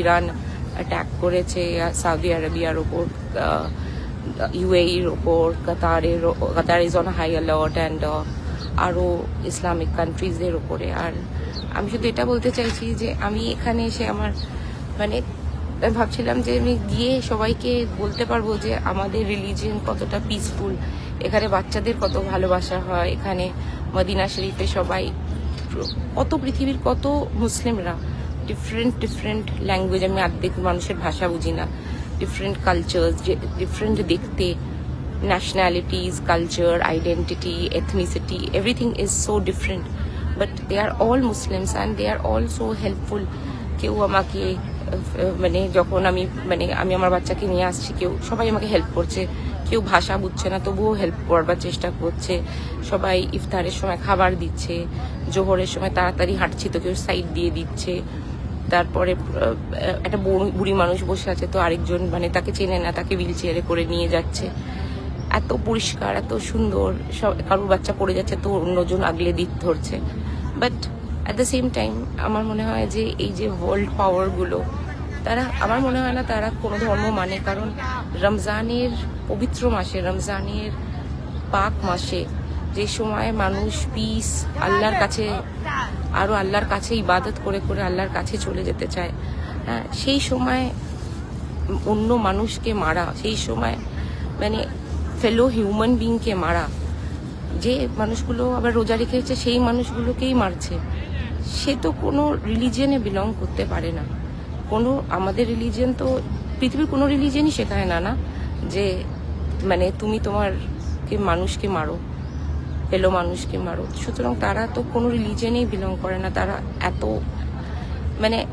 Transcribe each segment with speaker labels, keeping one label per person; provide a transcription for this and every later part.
Speaker 1: Iran attack করেছে সৌদি আরবিয়ার ওপর, ইউএইর ওপর, Qatar is on high alert and আরও ইসলামিক কান্ট্রিজদের ওপরে। আর আমি শুধু এটা বলতে চাইছি যে আমি এখানে এসে আমার মানে ভাবছিলাম যে আমি গিয়ে সবাইকে বলতে পারবো যে আমাদের রিলিজিয়ন কতটা পিসফুল, এখানে বাচ্চাদের কত ভালোবাসা হয়, এখানে মদিনা শরীফে সবাই কত পৃথিবীর কত মুসলিমরা ডিফারেন্ট ল্যাঙ্গুয়েজ, আমি অর্ধেক মানুষের ভাষা বুঝি না, ডিফারেন্ট কালচার্স, ডিফারেন্ট দেখতে, nationalities, culture, identity, ethnicity, everything is so different, but they are all Muslims and they are all so helpful. কেউ আমাকে মানে যখন আমি আমার বাচ্চাকে নিয়ে আসছি, সবাই আমাকে হেল্প করছে, কেউ ভাষা বুঝছে না তবুও হেল্প করবার চেষ্টা করছে, সবাই ইফতারের সময় খাবার দিচ্ছে, জোহরের সময় তাড়াতাড়ি হাঁটছি তো কেউ সাইড দিয়ে দিচ্ছে, তারপরে একটা বুড়ি মানুষ বসে আছে তো আরেকজন তাকে চেনে না, তাকে হুইল চেয়ারে করে নিয়ে যাচ্ছে, এত পরিষ্কার এত সুন্দর, সব কারোর বাচ্চা পড়ে যাচ্ছে তো অন্যজন আগলে দিক ধরছে। But at the same time আমার মনে হয় যে এই যে ওয়ার্ল্ড পাওয়ারগুলো, তারা আমার মনে হয় না তারা কোনো ধর্ম মানে, কারণ রমজানের পবিত্র মাসে, রমজানের পাক মাসে যে সময় মানুষ পিস আল্লাহর কাছে আরও আল্লাহর কাছে ইবাদত করে করে আল্লাহর কাছে চলে যেতে চায়, হ্যাঁ, সেই সময় অন্য মানুষকে মারা, সেই সময় ফেলো হিউম্যান বিংকে মারা, যে মানুষগুলো আবার রোজা রেখেছে সেই মানুষগুলোকেই মারছে, সে তো কোনো রিলিজিয়নে বিলং করতে পারে না। আমাদের রিলিজিয়ন তো পৃথিবীর কোনো রিলিজিয়নই শেখায় না যে তুমি মানুষকে মারো, ফেলো মানুষকে মারো। সুতরাং তারা তো কোনো রিলিজিয়নেই বিলং করে না, তারা এত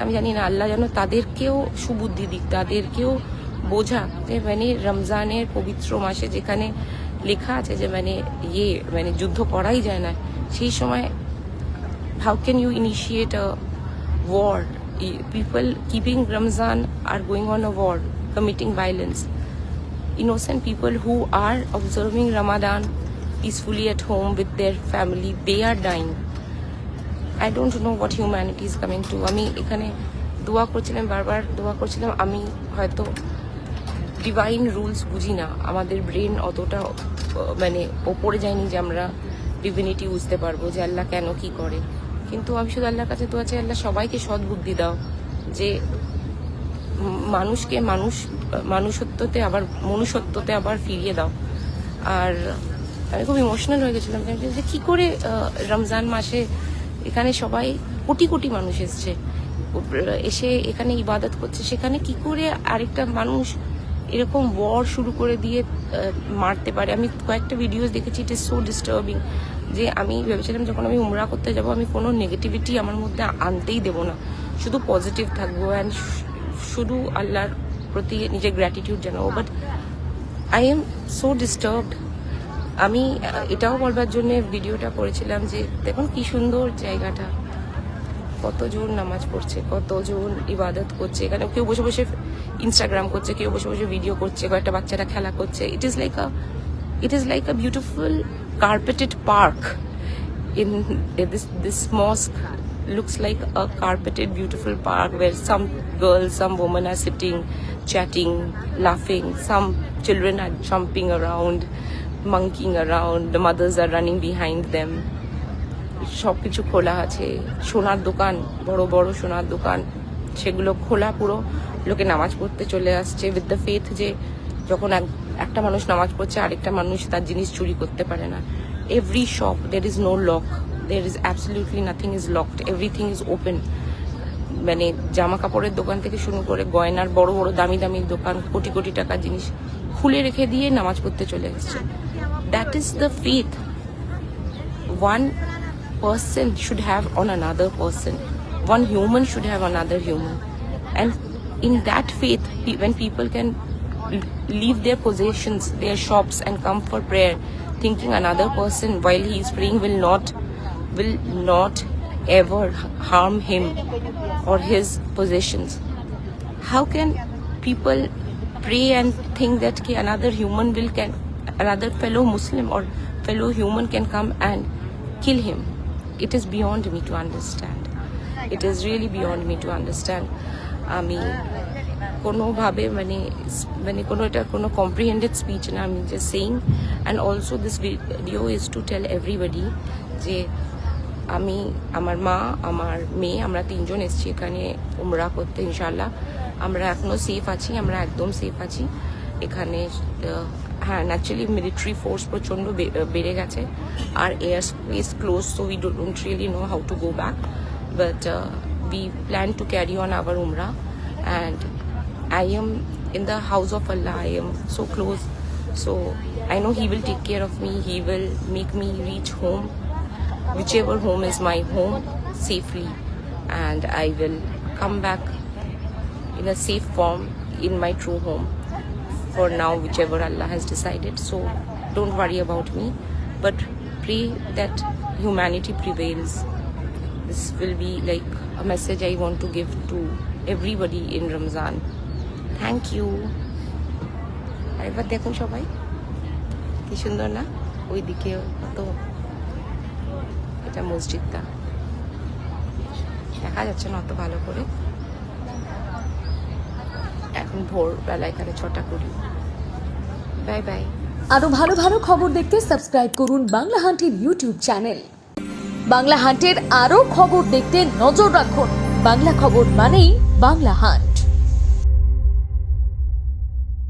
Speaker 1: আমি জানি না, আল্লাহ যেন তাদেরকেও সুবুদ্ধি দিক, তাদেরকেও বোঝা যে রমজানের পবিত্র মাসে যেখানে লেখা আছে যে যুদ্ধ করাই যায় না, সেই সময় how can you initiate a war? People keeping Ramzan are going on a war, committing violence, innocent people who are observing Ramadan peacefully at home with their family, they are dying. I don't know what humanity is coming to. আমি এখানে দোয়া করছিলাম, বারবার দোয়া করছিলাম, আমি হয়তো divine rules বুঝি না, আমাদের ব্রেন অতটা ওপরে যায়নি যে আমরা ডিভিনিটি বুঝতে পারবো যে আল্লাহ কেন কি করে, কিন্তু আমি শুধু আল্লাহর কাছে দোয়া চাই, আল্লাহ সবাইকে সদ্বুদ্ধি দাও, যে মানুষকে মনুষ্যত্বতে আবার ফিরিয়ে দাও। আর আমি খুব ইমোশনাল হয়ে গেছিলাম যে কি করে রমজান মাসে এখানে সবাই কোটি কোটি মানুষ এসে এখানে ইবাদত করছে, সেখানে কি করে আরেকটা মানুষ এরকম ওয়ার শুরু করে দিয়ে মারতে পারে। আমি কয়েকটা ভিডিওস দেখেছি, ইট ইজ সো ডিস্টার্বিং, যে আমি ভেবেছিলাম যখন আমি উমরা করতে যাব আমি কোনো নেগেটিভিটি আমার মধ্যে আনতেই দেবো না, শুধু পজিটিভ থাকবো অ্যান্ড শুধু আল্লাহর প্রতি নিজের গ্র্যাটিটিউড জানাবো। But I am so disturbed. আমি এটাও বলবার জন্য ভিডিওটা করেছিলাম যে দেখুন কি সুন্দর জায়গাটা, কতজন নামাজ পড়ছে, কতজন ইবাদত করছে, এখানে কেউ বসে বসে ইনস্টাগ্রাম করছে, কেউ বসে বসে ভিডিও করছে, কয়েকটা বাচ্চারা খেলা করছে। It is like a beautiful carpeted park in this mosque looks like a carpeted beautiful park where some girls, some women are sitting, chatting, laughing, some children are jumping around, monkeying around, the mothers are running behind them. সবকিছু খোলা আছে, সোনার দোকান, বড় বড় সোনার দোকান, সেগুলো খোলা, পুরো লোকে নামাজ পড়তে চলে আসছে উইথ দ্য ফেথ যে যখন একটা মানুষ নামাজ পড়ছে আরেকটা মানুষ তার জিনিস চুরি করতে পারে না। Every shop, there is no lock, there is absolutely nothing is locked, everything is open. জামা কাপড়ের দোকান থেকে শুরু করে গয়নার বড় বড় দামি দামি দোকান, কোটি কোটি টাকার জিনিস খুলে রেখে দিয়ে নামাজ পড়তে চলে এসছে। That is the faith one person should have on another person, one human should have another human, and in that faith when people can leave their possessions, their shops and come for prayer thinking another person while he is praying will not ever harm him or his possessions. How can people pray and think that another human another fellow Muslim or fellow human can come and kill him? It is beyond me to understand. It is really beyond me to understand. আমি কোনোভাবে মানে মানে কোনো এটা কোনো কম্প্রিহেন্ডেড speech না, আমি just saying. And also this video is to tell everybody যে আমি, আমার মা, আমার মেয়ে, আমরা তিনজন এসেছি এখানে উমরা করতে। ইনশাল্লাহ আমরা এখনও সেফ আছি, আমরা একদম সেফ আছি এখানে। হ্যাঁ, ন্যাচারালি মিলিটারি ফোর্স প্রচণ্ড বেড়ে গেছে, আর air space close, so we don't really know how to go back, but we plan to carry on our umrah, and I am in the house of Allah. I am so close, so I know He will take care of me. He will make me reach home, whichever home is my home, safely, and I will come back in a safe form in my true home. For now, whichever Allah has decided, so don't worry about me, but pray that humanity prevails. This will be like a message I want to give to everybody in Ramzan. Thank you. আরেকবার দেখুন সবাই কি সুন্দর না, ওইদিকে কত, এটা মসজিদটা দেখা যাচ্ছে না অত ভালো করে, এখন ভোরবেলা এখানে 6টা 20। Bye bye.
Speaker 2: আরো ভালো ভালো খবর দেখতে সাবস্ক্রাইব করুন বাংলা হান্টের ইউটিউব চ্যানেল। বাংলা হান্টের আরো খবর দেখতে নজর রাখুন। বাংলা খবর মানেই বাংলা হান্ট।